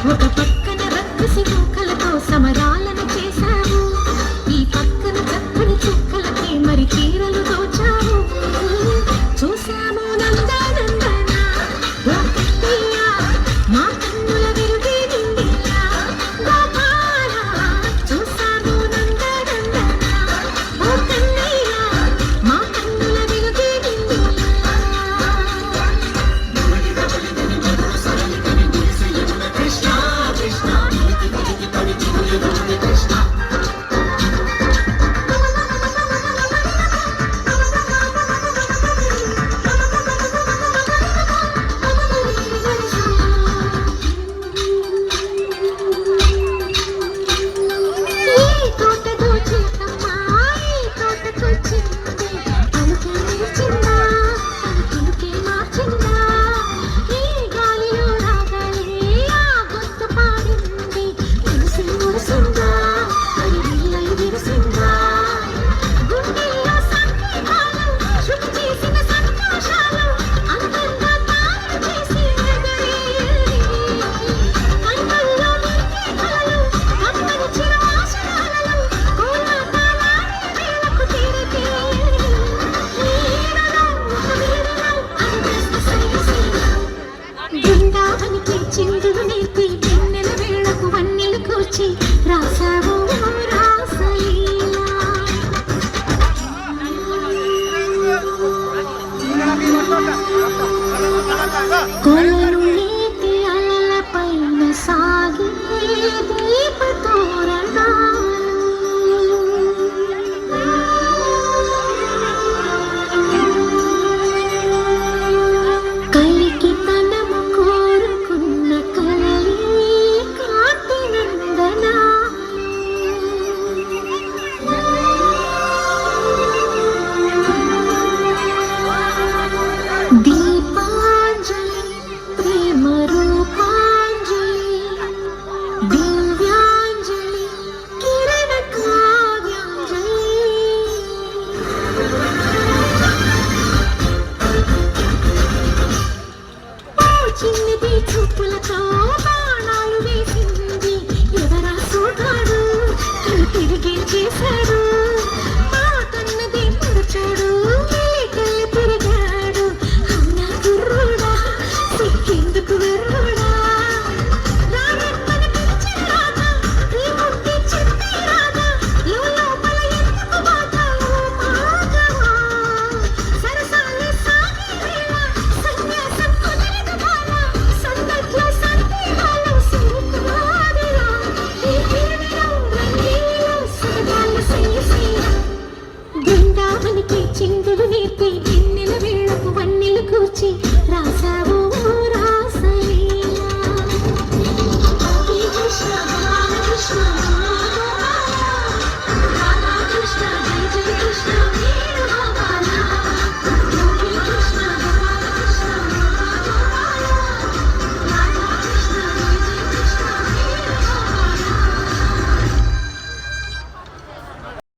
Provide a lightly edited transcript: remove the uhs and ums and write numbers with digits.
ఒక పక్కన రక్కసి కుక్కలతో సమరాలను చేశావు, ఈ పక్కన చక్కని చుక్కలకి మరి చీరలు దోచావు. చూసాము నందనందన ఓ కన్నయ్య, మా కన్నుల విరుగే నిండిలా గోపాల. చూసాము నందనందన ఓ కన్నయ్య, మా కన్నుల విరుగే నిండిలా. కృష్ణ కృష్ణ కృష్ణ చిందులు నేర్పి వెన్నెల వేళకు వన్నెలు కూర్చి రాసావు రాసలీలా. కొలను నీటి అలల పైన సాగి దీపతోరణాలు, కలికి తనము కోరుకున్న కలలి కాంతి నందన. దీపాంజలి ప్రేమ రూపాంజలి, దివ్యాంజలి కిరణ కావ్యాంజలి. చిన్నది చూపులతో బాణాలు వేసింది ఎవరా సోగాడు, తిరిగి చేశాడు. మా కన్నది మరచాడు, కళ్ళు తిరిగాడు. అవునా గుర్రుడా, సిక్కేందుకు వెర్రుడా. రానమ్మని పిలిచే రాధా, ఈ ముట్టి చెప్పే రాధా, లోపల ఎందుకు బాధ ఓ మాధవా. సరసాలే సాగే వేళ సన్యాసం కుదరదు బాల, సందట్లో సందేహాలు సురుకురాదిరా. ఈ తీరులో రంగీలో సరదాలు సయ్యసయ్య. బృందావనికి చిందులు నేర్పి వెన్నెల వేళకు వన్నెలు కూర్చి రాసా